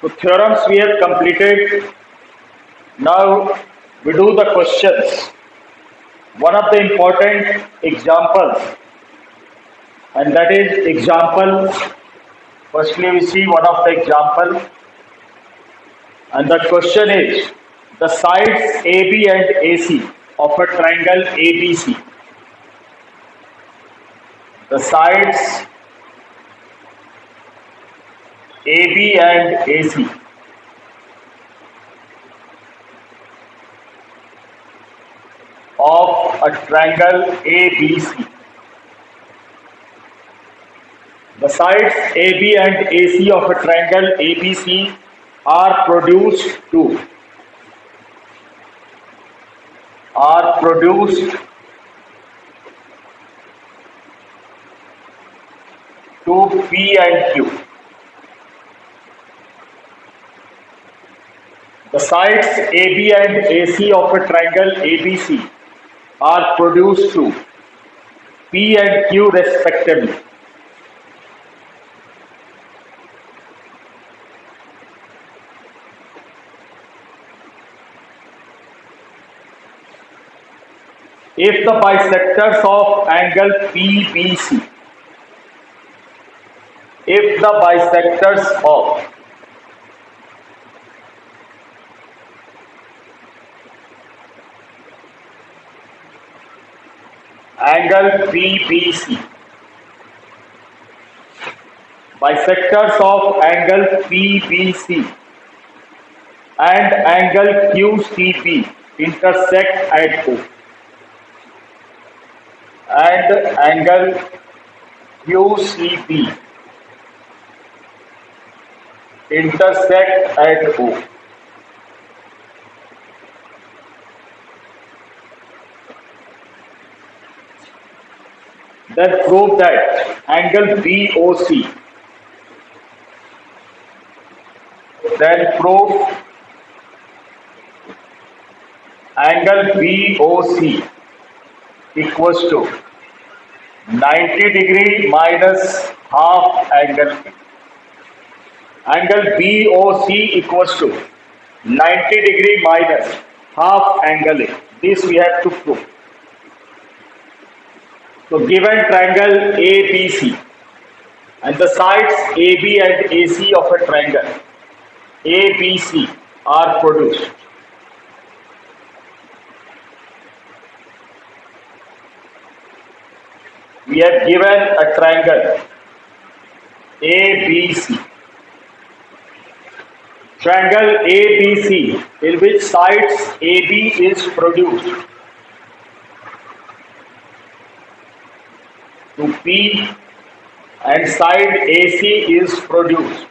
So theorems we have completed. Now we do the questions. One of the important examples, and that is example. Firstly, we see one of the example, and the question is the sides AB and AC of a triangle ABC. The sides AB and AC of a triangle ABC. The sides AB and AC of a triangle ABC are produced to P and Q. The sides AB and AC of a triangle ABC are produced to P and Q respectively. If the bisectors of angle PBC, if the bisectors of angle PBC, bisectors of angle PBC and angle QCB intersect at O, and angle QCB intersect at O. Then prove that angle BOC. Then prove angle BOC equals to 90 degree minus half angle A. Angle BOC equals to 90 degree minus half angle A. This we have to prove. So given triangle ABC and the sides AB and AC of a triangle ABC are produced. We have given a triangle ABC. Triangle ABC in which sides AB is produced to P and side AC is produced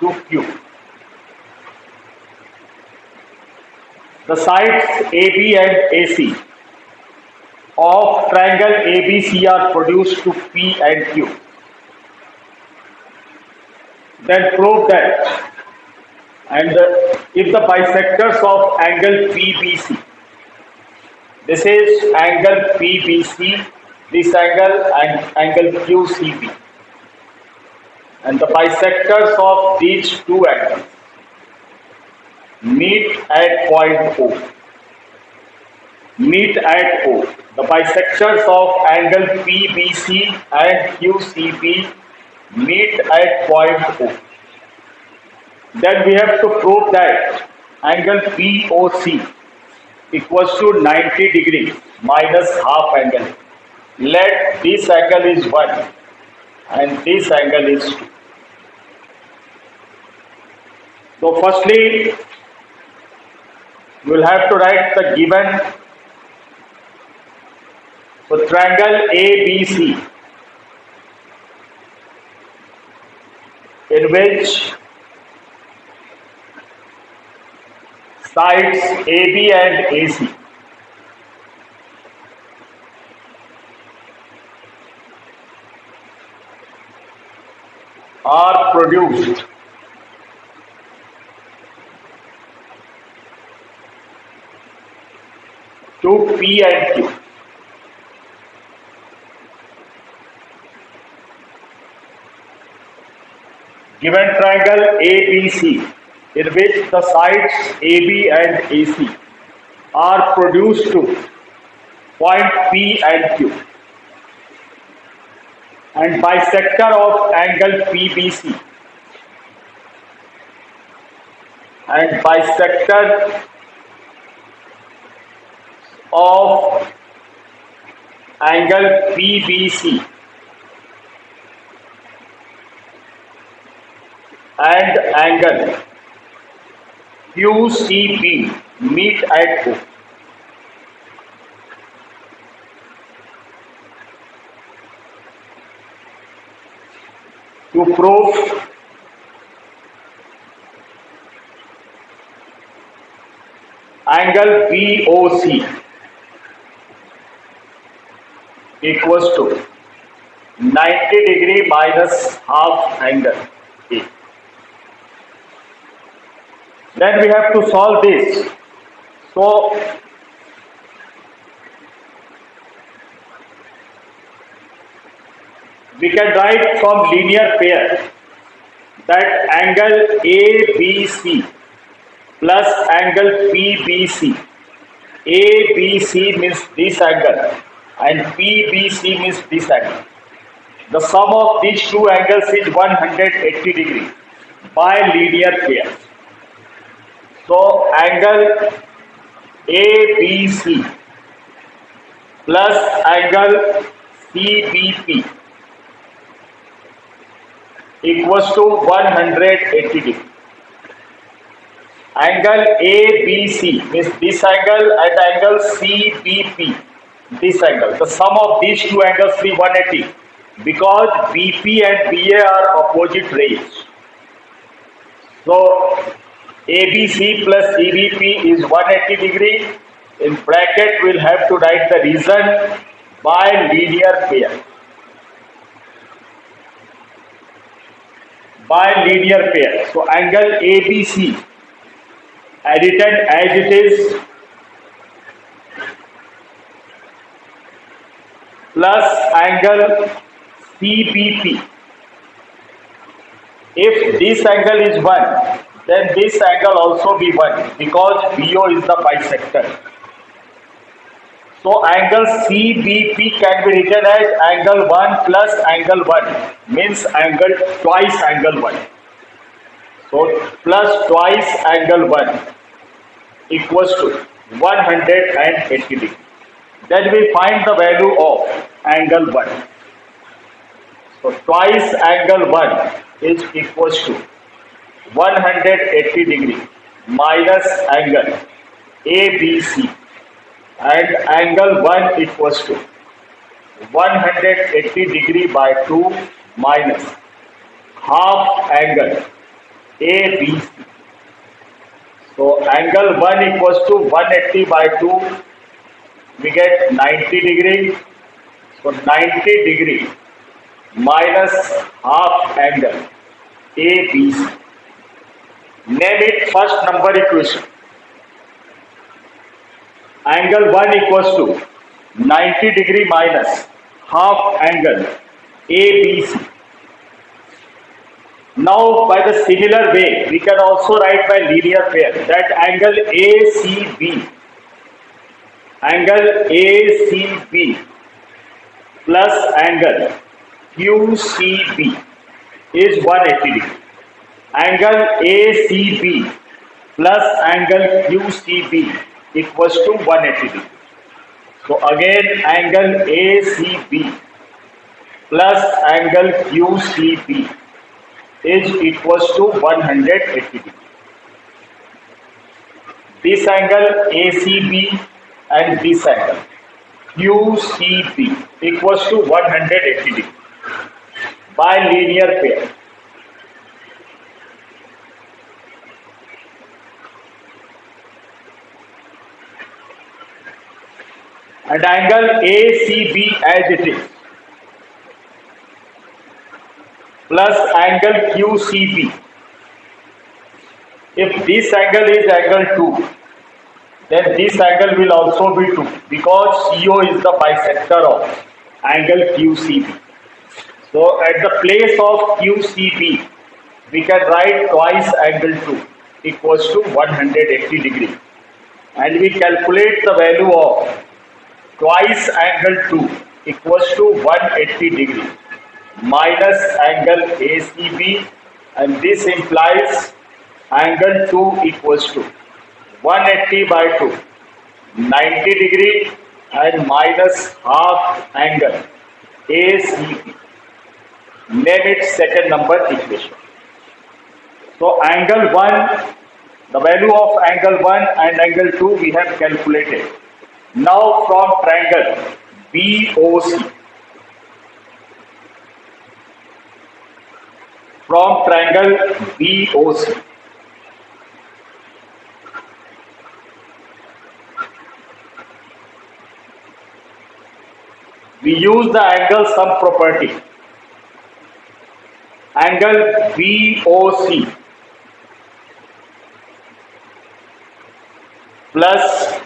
to Q. The sides AB and AC of triangle ABC are produced to P and Q. Then prove that, and if the bisectors of angle PBC, this is angle PBC, this angle and angle QCB, and the bisectors of these two angles meet at point O. Meet at O. The bisectors of angle PBC and QCB meet at point O. Then we have to prove that angle POC equals to 90 degree minus half angle. Let this angle is 1 and this angle is 2. So firstly, we will have to write the given. So triangle ABC in which sides AB and AC are produced to P and Q. Given triangle ABC in which the sides AB and AC are produced to point P and Q, and bisector of angle PBC and bisector of angle PBC and angle QCB meet at O. To prove angle BOC equals to 90 degree minus half angle A. Then we have to solve this. So we can write from linear pair that angle ABC plus angle PBC. ABC means this angle and PBC means this angle. The sum of these two angles is 180 degree by linear pair. So angle ABC plus angle CBP equals to 180 degree. Angle ABC means this angle and angle CBP, this angle. The sum of these two angles is 180 because BP and BA are opposite rays. So ABC plus CBP is 180 degree. In bracket we'll have to write the reason by linear pair. By linear pair. So angle ABC written as it is plus angle CBP. If this angle is 1, then this angle also be 1 because BO is the bisector. So angle CBP can be written as angle 1 plus angle 1 means angle twice angle 1. So plus twice angle 1 equals to 180 degree. Then we find the value of angle 1. So twice angle 1 is equals to 180 degree minus angle ABC and angle 1 equals to 180 degree by 2 minus half angle ABC. So angle 1 equals to 180 by 2, we get 90 degree. So 90 degree minus half angle ABC. Name it first number equation. Angle 1 equals to 90 degree minus half angle ABC. Now by the similar way we can also write by linear pair that angle ACB plus angle QCB is 180 degree. Angle ACB plus angle QCB equals to 180 degree. So again angle ACB plus angle QCB is equals to 180 degree. This angle ACB and this angle QCB equals to 180 degree by linear pair. And angle ACB as it is plus angle QCB. If this angle is angle 2, then this angle will also be 2 because CO is the bisector of angle QCB. So at the place of QCB, we can write twice angle 2 equals to 180 degree, and we calculate the value of twice angle 2 equals to 180 degree minus angle ACB, and this implies angle 2 equals to 180 by 2, 90 degree, and minus half angle ACB. Name it second number equation. So angle 1, the value of angle 1 and angle 2 we have calculated. Now from triangle BOC, we use the angle sum property. Angle BOC plus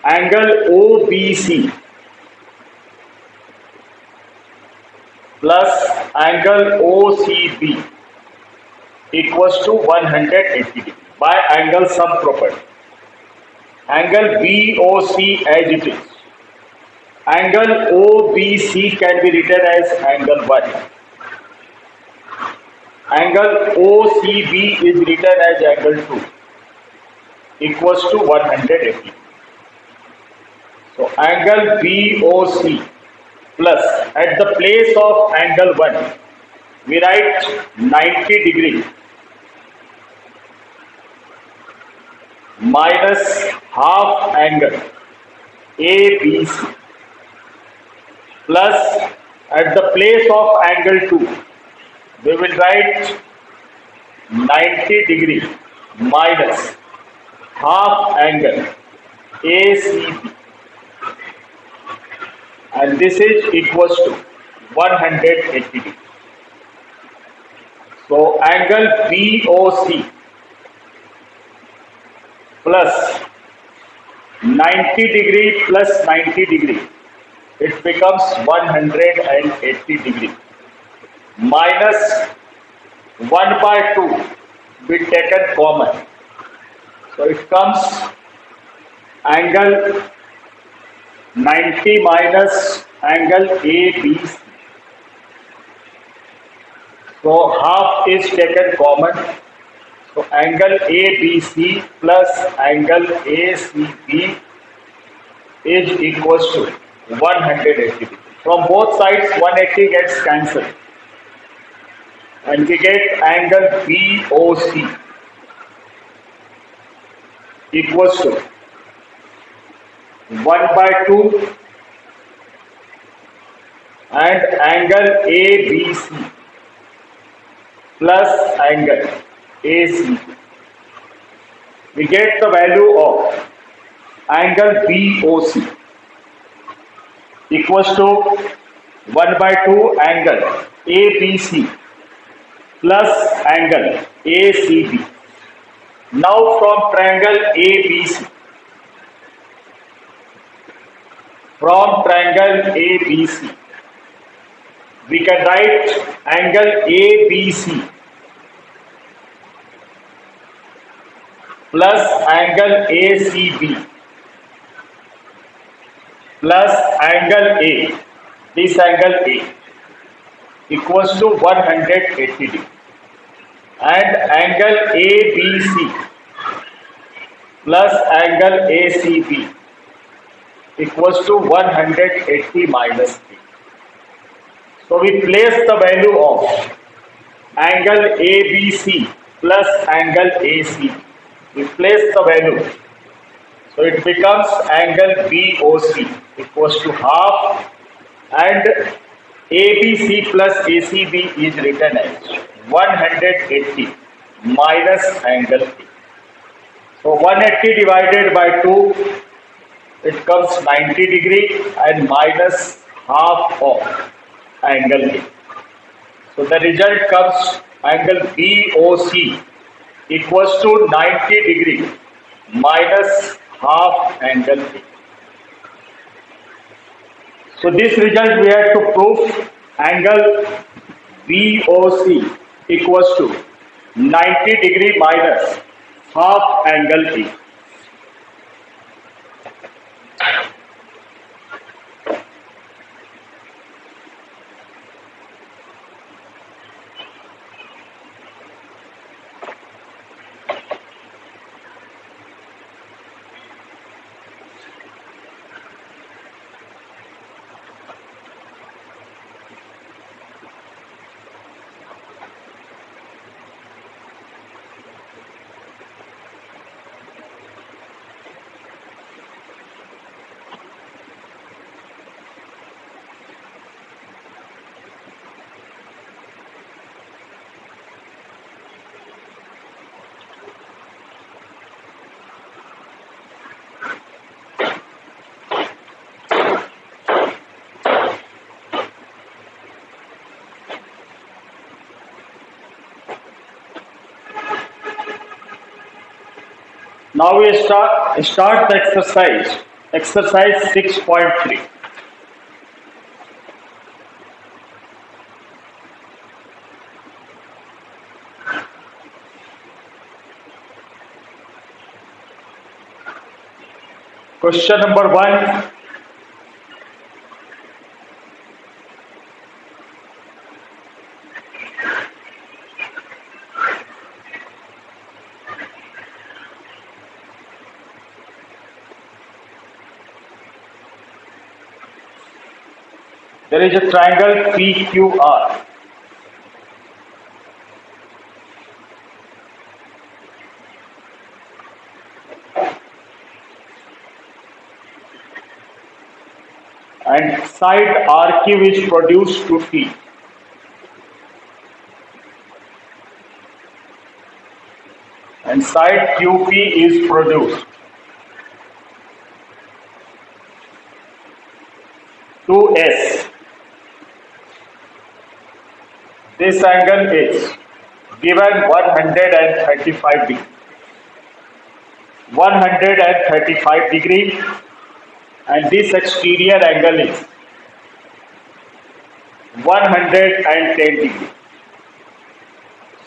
angle OBC plus angle OCB equals to 180 degree by angle sum property. Angle BOC as it is. Angle OBC can be written as angle 1. Angle OCB is written as angle 2 equals to 180. So angle BOC plus, at the place of angle 1 we write 90 degree minus half angle ABC plus, at the place of angle 2 we will write 90 degree minus half angle ACB, and this is equals to 180 degree. So angle BOC plus 90 degree plus 90 degree, it becomes 180 degree minus 1 by 2 be taken common. So it comes angle 90 minus angle ABC. So half is taken common. So angle ABC plus angle ACB is equals to 180 degree. From both sides 180 gets cancelled, and we get angle BOC equals to 1 by 2 and angle ABC plus angle AC. We get the value of angle BOC equals to 1 by 2 angle ABC plus angle ACB. Now from triangle ABC, we can write angle ABC plus angle ACB plus angle A, this angle A equals to 180 degree, and angle ABC plus angle ACB equals to 180 minus 3. So we place the value of angle ABC plus angle AC. We place the value. So it becomes angle BOC equals to half, and ABC plus ACB is written as 180 minus angle A. So 180 divided by 2, it comes 90 degree and minus half of angle A. So the result comes angle BOC equals to 90 degree minus half angle A. So this result we have to prove angle BOC equals to 90 degree minus half angle E. Now we start the exercise. Exercise 6.3. Question number 1. There is a triangle PQR. And side RQ is produced to T. And side QP is produced to S. This angle is given 135 degree. 135 degree, and this exterior angle is 110 degree.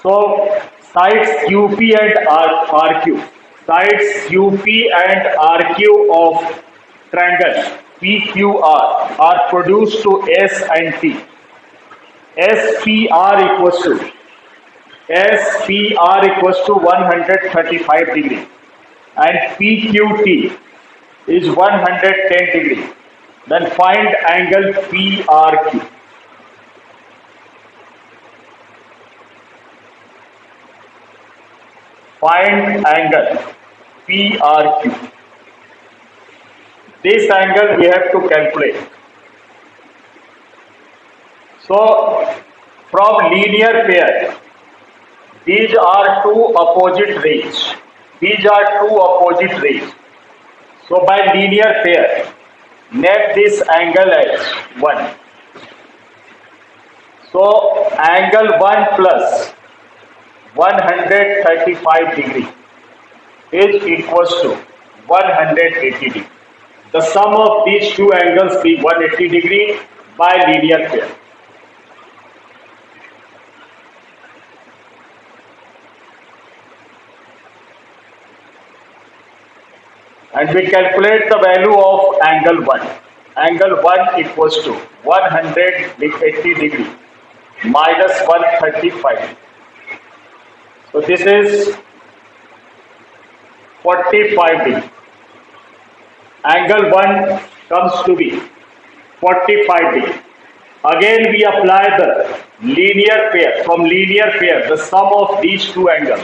So sides QP and RQ, sides QP and RQ of triangle PQR are produced to S and T. SPR equals to 135 degree, and PQT is 110 degree. Then find angle PRQ. Find angle PRQ. This angle we have to calculate. So from linear pair, these are two opposite rays. So by linear pair, name this angle as 1. So angle 1 plus 135 degree is equals to 180 degree. The sum of these two angles be 180 degree by linear pair. And we calculate the value of angle 1. Angle 1 equals to 180 degree minus 135. So this is 45 degree. Angle 1 comes to be 45 degree. Again we apply the linear pair. From linear pair, the sum of these two angles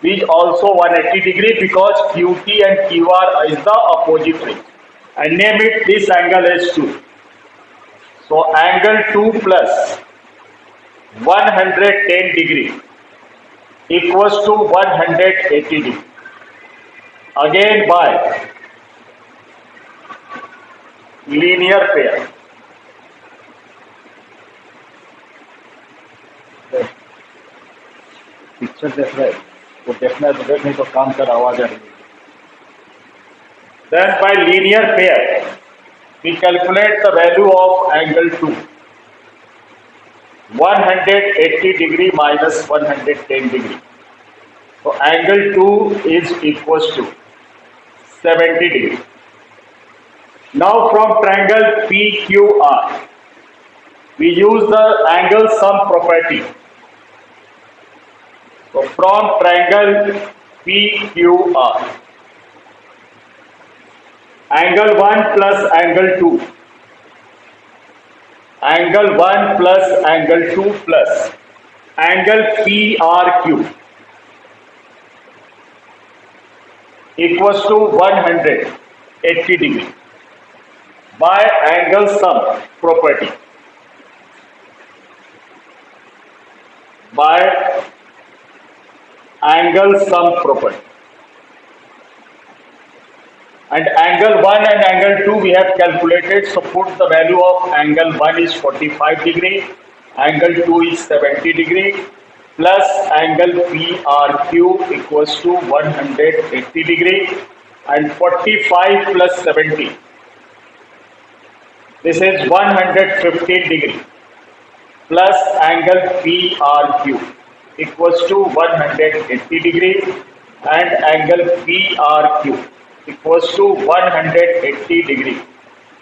is also 180 degree, because QT and QR is the opposite ray. And name it, this angle is 2. So angle 2 plus 110 degree equals to 180 degree. Again by linear pair. Picture देख रहे वो देखना है तो देख, नहीं तो काम कर आवाज आ रही है. Then by linear pair we calculate the value of angle 2. 180 degree minus 110 degree. So angle 2 is equals to 70 degree. Now from triangle PQR, we use the angle sum property. So from triangle PQR, angle 1 plus angle 2, angle 1 plus angle 2 plus angle PRQ equals to 180 degree by angle sum property. By angle sum property. And angle 1 and angle 2 we have calculated, so put the value of angle 1 is 45 degree, angle 2 is 70 degree, plus angle PRQ equals to 180 degree, and 45 plus 70, this is 115 degree, plus angle PRQ equals to 180 degree, and angle PRQ equals to 180 degree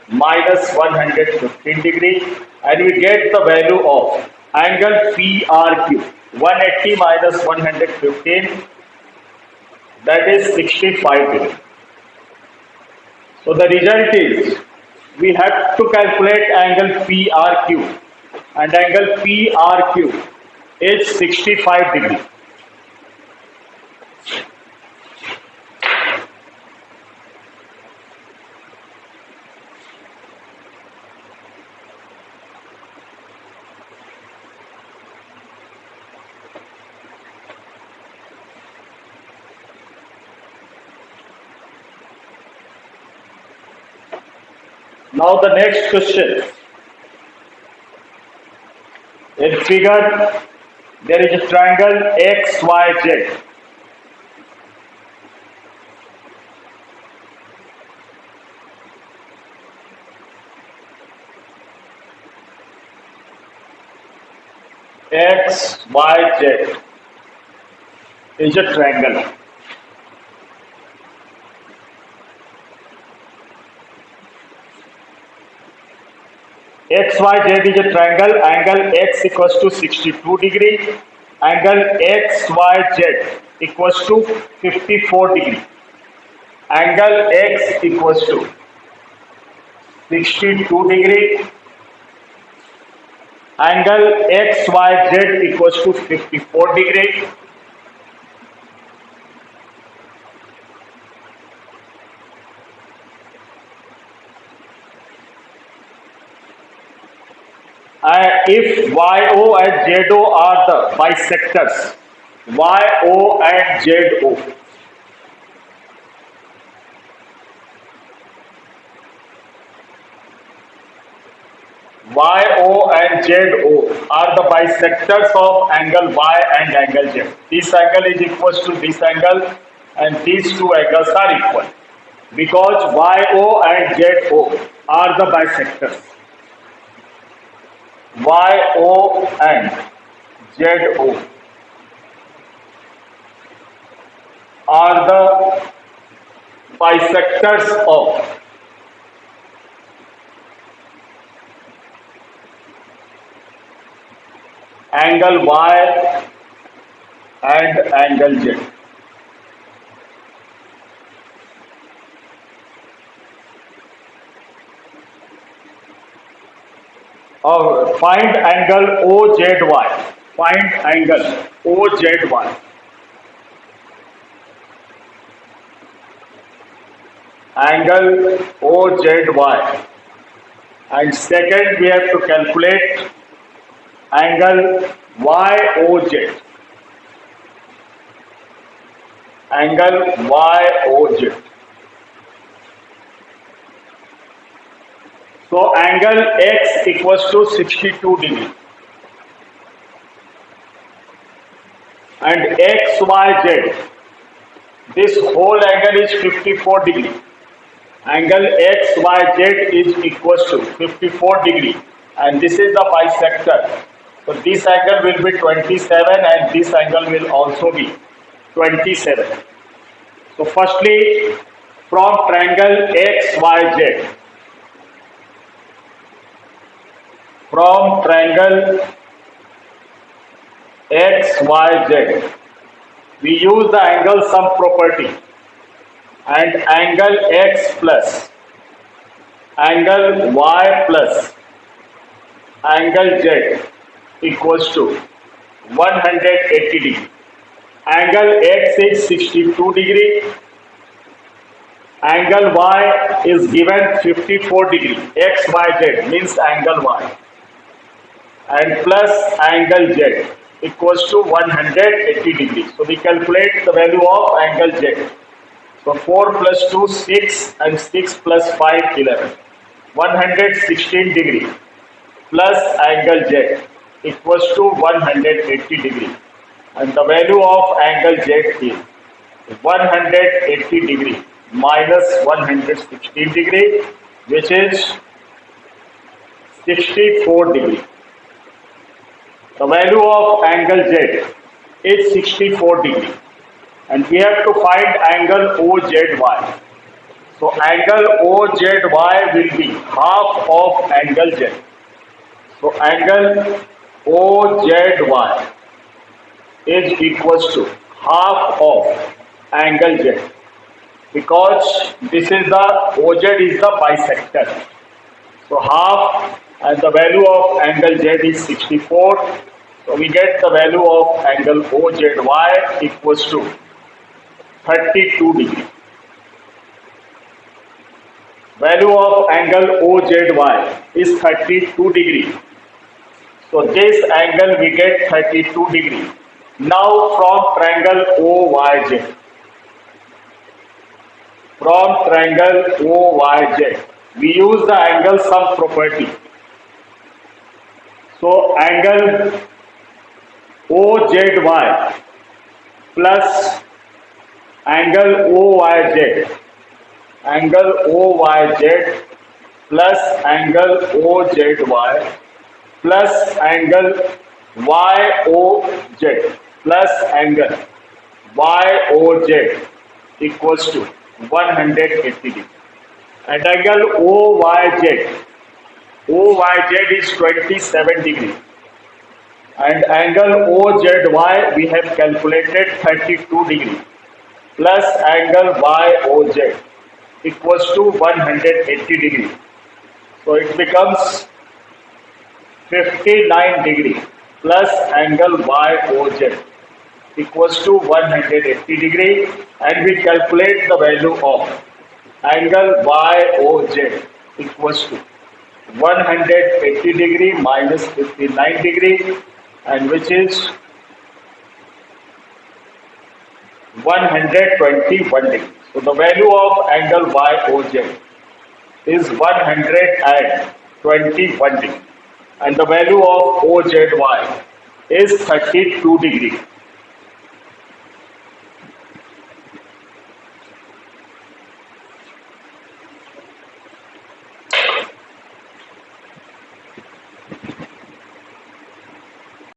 minus 115 degree, and we get the value of angle PRQ, 180 minus 115, that is 65 degree. So the result is we have to calculate angle PRQ, and angle PRQ is 65 degree. Now the next question. In figure, there is a triangle XYZ. XYZ is a triangle. XYZ is a triangle, angle X equals to 62 degree, angle XYZ equals to 54 degree, angle X equals to 62 degree, angle XYZ equals to 54 degree, if YO and ZO are the bisectors, YO and ZO, YO and ZO are the bisectors of angle Y and angle Z. This angle is equal to this angle, and these two angles are equal because YO and ZO are the bisectors. YO and ZO are the bisectors of angle Y and angle Z. Find angle OZY. Find angle OZY. Angle OZY. And second, we have to calculate angle YOZ. Angle YOZ. So angle X equals to 62 degree and XYZ, this whole angle is 54 degree. Angle XYZ is equals to 54 degree, and this is the bisector. So this angle will be 27 and this angle will also be 27. So firstly, from triangle XYZ, from triangle XYZ, we use the angle sum property, and angle X plus angle Y plus angle Z equals to 180 degree. Angle X is 62 degree. Angle Y is given 54 degree. XYZ means angle Y, and plus angle Z equals to 180 degree. So we calculate the value of angle Z. So 4 plus 2, 6, and 6 plus 5, 11. 116 degree plus angle Z equals to 180 degree. And the value of angle Z is 180 degree minus 116 degree, which is 64 degree. The value of angle Z is 64 degree, and we have to find angle OZY. So angle OZY will be half of angle Z. So angle OZY is equals to half of angle Z, because this is the OZ is the bisector. So half, and the value of angle Z is 64. So we get the value of angle OZY equals to 32 degree. Value of angle OZY is 32 degree. So this angle we get 32 degree. Now from triangle OYZ, from triangle OYZ, we use the angle sum property. So angle OZY plus angle OYZ, angle OYZ plus angle OZY plus angle YOZ plus angle YOZ equals to 180 degree. And angle OYZ is 27 degree. And angle OZY we have calculated 32 degree plus angle YOZ equals to 180 degree. So it becomes 59 degree plus angle YOZ equals to 180 degree, and we calculate the value of angle YOZ equals to 180 degree minus 59 degree, and which is 121 degree. So the value of angle YOZ is 121 degree, and the value of OZY is 32 degree.